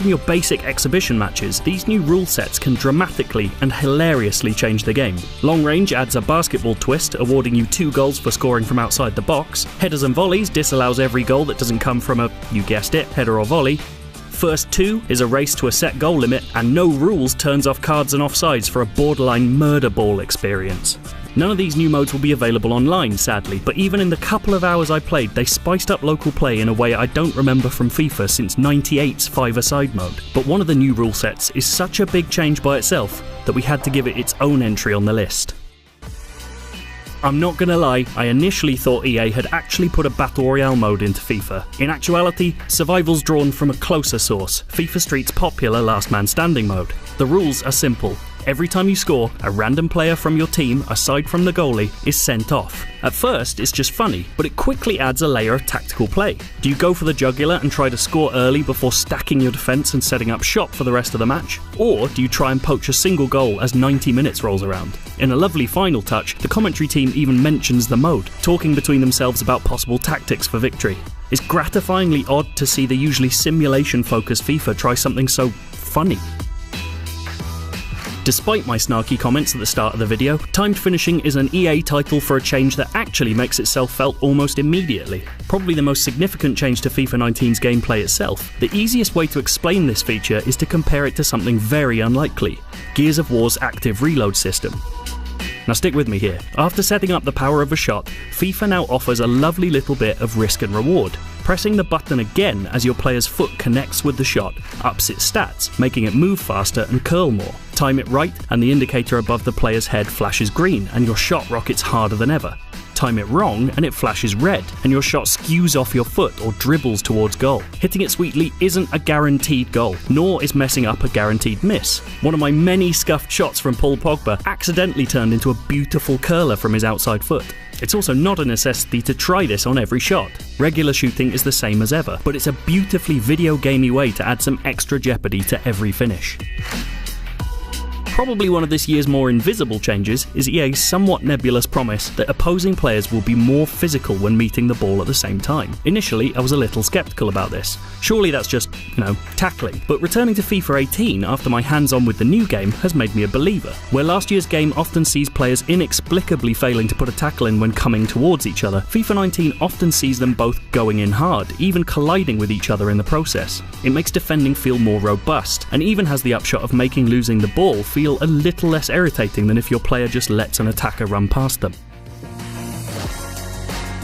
from your basic exhibition matches, these new rule sets can dramatically and hilariously change the game. Long range adds a basketball twist, awarding you 2 goals for scoring from outside the box. Headers and volleys disallows every goal that doesn't come from a, you guessed it, header or volley. First 2 is a race to a set goal limit, and no rules turns off cards and offsides for a borderline murder ball experience. None of these new modes will be available online, sadly, but even in the couple of hours I played, they spiced up local play in a way I don't remember from FIFA since 98's 5-a-side mode. But one of the new rule sets is such a big change by itself that we had to give it its own entry on the list. I'm not gonna lie, I initially thought EA had actually put a Battle Royale mode into FIFA. In actuality, survival's drawn from a closer source, FIFA Street's popular Last Man Standing mode. The rules are simple. Every time you score, a random player from your team, aside from the goalie, is sent off. At first, it's just funny, but it quickly adds a layer of tactical play. Do you go for the jugular and try to score early before stacking your defence and setting up shop for the rest of the match? Or do you try and poach a single goal as 90 minutes rolls around? In a lovely final touch, the commentary team even mentions the mode, talking between themselves about possible tactics for victory. It's gratifyingly odd to see the usually simulation-focused FIFA try something so funny. Despite my snarky comments at the start of the video, timed finishing is an EA title for a change that actually makes itself felt almost immediately. Probably the most significant change to FIFA 19's gameplay itself. The easiest way to explain this feature is to compare it to something very unlikely: Gears of War's active reload system. Now stick with me here. After setting up the power of a shot, FIFA now offers a lovely little bit of risk and reward. Pressing the button again as your player's foot connects with the shot ups its stats, making it move faster and curl more. Time it right and the indicator above the player's head flashes green and your shot rockets harder than ever. Time it wrong and it flashes red and your shot skews off your foot or dribbles towards goal. Hitting it sweetly isn't a guaranteed goal, nor is messing up a guaranteed miss. One of my many scuffed shots from Paul Pogba accidentally turned into a beautiful curler from his outside foot. It's also not a necessity to try this on every shot. Regular shooting is the same as ever, but it's a beautifully video gamey way to add some extra jeopardy to every finish. Probably one of this year's more invisible changes is EA's somewhat nebulous promise that opposing players will be more physical when meeting the ball at the same time. Initially, I was a little skeptical about this. Surely that's just, tackling. But returning to FIFA 18 after my hands-on with the new game has made me a believer. Where last year's game often sees players inexplicably failing to put a tackle in when coming towards each other, FIFA 19 often sees them both going in hard, even colliding with each other in the process. It makes defending feel more robust, and even has the upshot of making losing the ball feel a little less irritating than if your player just lets an attacker run past them.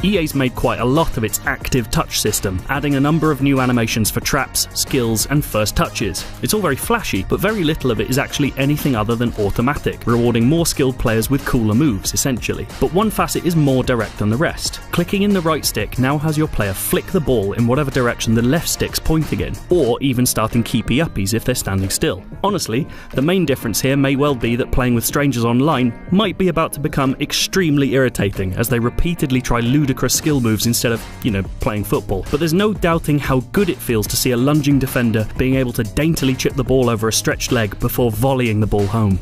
EA's made quite a lot of its active touch system, adding a number of new animations for traps, skills and first touches. It's all very flashy, but very little of it is actually anything other than automatic, rewarding more skilled players with cooler moves, essentially. But one facet is more direct than the rest. Clicking in the right stick now has your player flick the ball in whatever direction the left stick's pointing in, or even starting keepy-uppies if they're standing still. Honestly, the main difference here may well be that playing with strangers online might be about to become extremely irritating as they repeatedly try ludicrous skill moves instead of, playing football. But there's no doubting how good it feels to see a lunging defender being able to daintily chip the ball over a stretched leg before volleying the ball home.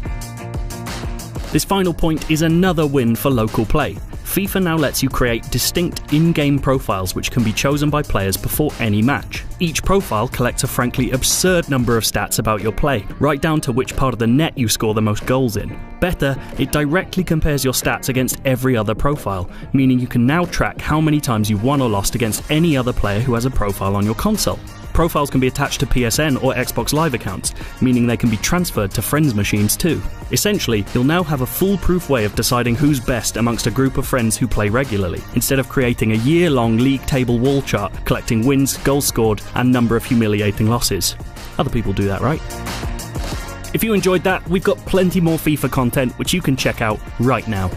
This final point is another win for local play. FIFA now lets you create distinct in-game profiles which can be chosen by players before any match. Each profile collects a frankly absurd number of stats about your play, right down to which part of the net you score the most goals in. Better, it directly compares your stats against every other profile, meaning you can now track how many times you've won or lost against any other player who has a profile on your console. Profiles can be attached to PSN or Xbox Live accounts, meaning they can be transferred to friends' machines too. Essentially, you'll now have a foolproof way of deciding who's best amongst a group of friends who play regularly, instead of creating a year-long league table wall chart collecting wins, goals scored, and number of humiliating losses. Other people do that, right? If you enjoyed that, we've got plenty more FIFA content which you can check out right now.